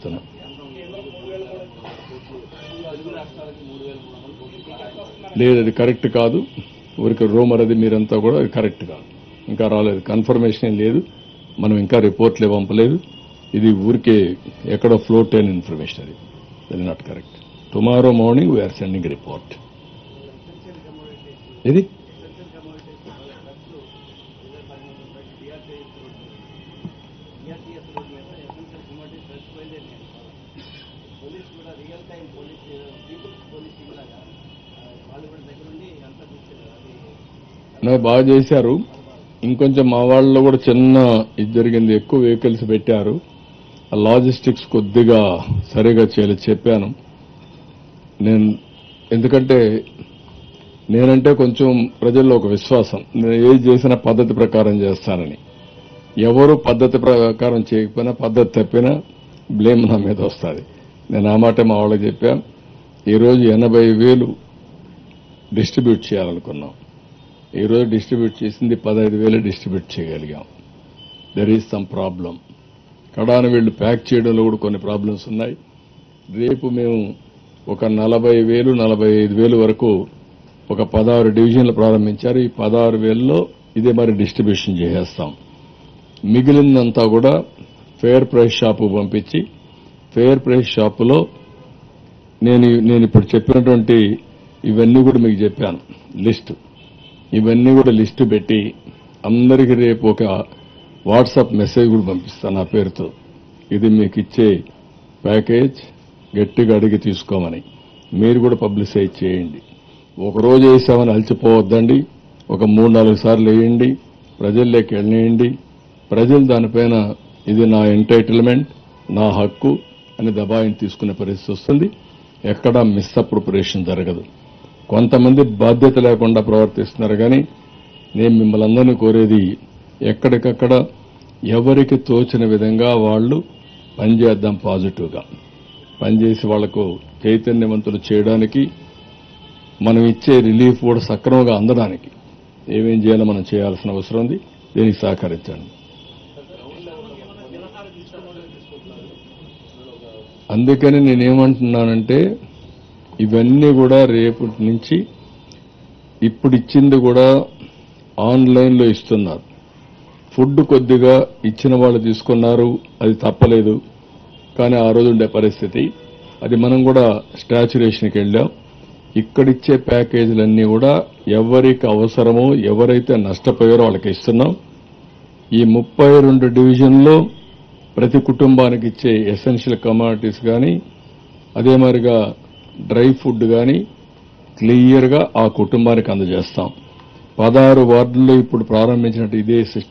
పెడుతున్నాం. లేదు, అది కరెక్ట్ కాదు. ఊరికి రూమర్ అది మీరంతా కూడా అది కరెక్ట్ కాదు. ఇంకా రాలేదు, కన్ఫర్మేషన్ ఏం లేదు. మనం ఇంకా రిపోర్ట్లే పంపలేదు. ఇది ఊరికే ఎక్కడో ఫ్లోట్ అయిన ఇన్ఫర్మేషన్. అది not correct. Tomorrow morning we are sending report. ఇది బాగా చేశారు. ఇంకొంచెం మా వాళ్ళలో కూడా చిన్న ఇది జరిగింది. ఎక్కువ వెహికల్స్ పెట్టారు. ఆ లాజిస్టిక్స్ కొద్దిగా సరిగా చేయలేదు చెప్పాను నేను. ఎందుకంటే నేనంటే కొంచెం ప్రజల్లో ఒక విశ్వాసం, నేను ఏది చేసినా పద్ధతి ప్రకారం చేస్తానని. ఎవరు పద్ధతి ప్రకారం చేయకపోయినా, పద్ధతి తప్పినా బ్లేమ్ నా మీద వస్తుంది. నేను ఆ మాట మా వాళ్ళకి చెప్పాను. ఈరోజు 80,000 డిస్ట్రిబ్యూట్ చేయాలనుకున్నాం. ఈరోజు డిస్ట్రిబ్యూట్ చేసింది 15,000 డిస్ట్రిబ్యూట్ చేయగలిగాం. There is some problem. కడాన వీళ్లు ప్యాక్ చేయడంలో కూడా కొన్ని ప్రాబ్లమ్స్ ఉన్నాయి. రేపు మేము ఒక 40,000, 45,000 వరకు ఒక 16 డివిజన్లు ప్రారంభించారు. ఈ 16,000లో ఇదే మరి డిస్ట్రిబ్యూషన్ చేసేస్తాం. మిగిలిందంతా కూడా ఫెయిర్ ప్రైస్ షాపు పంపించి, ఫెయిర్ ప్రైస్ షాపులో నేను ఇప్పుడు చెప్పినటువంటి ఇవన్నీ కూడా మీకు చెప్పాను లిస్టు. ఇవన్నీ కూడా లిస్టు పెట్టి అందరికీ రేపు ఒక వాట్సాప్ మెసేజ్ కూడా పంపిస్తాను నా పేరుతో. ఇది మీకు ఇచ్చే ప్యాకేజ్, గట్టిగా అడిగి తీసుకోమని. మీరు కూడా పబ్లిసైజ్ చేయండి. ఒకరోజు వేసామని అలసిపోవద్దండి. ఒక 3-4 సార్లు వేయండి, ప్రజల్లోకి వెళ్ళేయండి. ప్రజలు దానిపైన ఇది నా ఎంటైటిల్మెంట్, నా హక్కు అని దబాయిని తీసుకునే పరిస్థితి వస్తుంది. ఎక్కడా మిస్అప్రోప్రియేషన్ జరగదు. కొంతమంది బాధ్యత లేకుండా ప్రవర్తిస్తున్నారు. కానీ నేను మిమ్మల్ని అందరినీ కోరేది, ఎక్కడికక్కడ ఎవరికి తోచిన విధంగా వాళ్ళు పనిచేద్దాం. పాజిటివ్గా పనిచేసి వాళ్లకు చైతన్యవంతులు చేయడానికి, మనం ఇచ్చే రిలీఫ్ కూడా సక్రమంగా అందడానికి ఏమేం చేయాలో మనం చేయాల్సిన అవసరం ఉంది. దీనికి సహకరించండి. అందుకని నేనేమంటున్నానంటే, ఇవన్నీ కూడా రేపటి నుంచి, ఇప్పుడు ఇచ్చింది కూడా ఆన్లైన్లో ఇస్తున్నారు. ఫుడ్ కొద్దిగా ఇచ్చిన వాళ్ళు తీసుకున్నారు, అది తప్పలేదు. కానీ ఆ రోజు ఉండే పరిస్థితి అది. మనం కూడా స్టాచ్యురేషన్కి వెళ్ళాం. ఇక్కడిచ్చే ప్యాకేజీలన్నీ కూడా ఎవరికి అవసరమో, ఎవరైతే నష్టపోయారో వాళ్ళకి ఇస్తున్నాం. ఈ 32 డివిజన్లో ప్రతి కుటుంబానికి ఇచ్చే ఎసెన్షియల్ కమాడిటీస్ కానీ, అదే మాదిరిగా డ్రై ఫుడ్ కానీ క్లియర్గా ఆ కుటుంబానికి అందజేస్తాం. 16 వార్డుల్లో ఇప్పుడు ప్రారంభించినట్టు ఇదే సిస్టమ్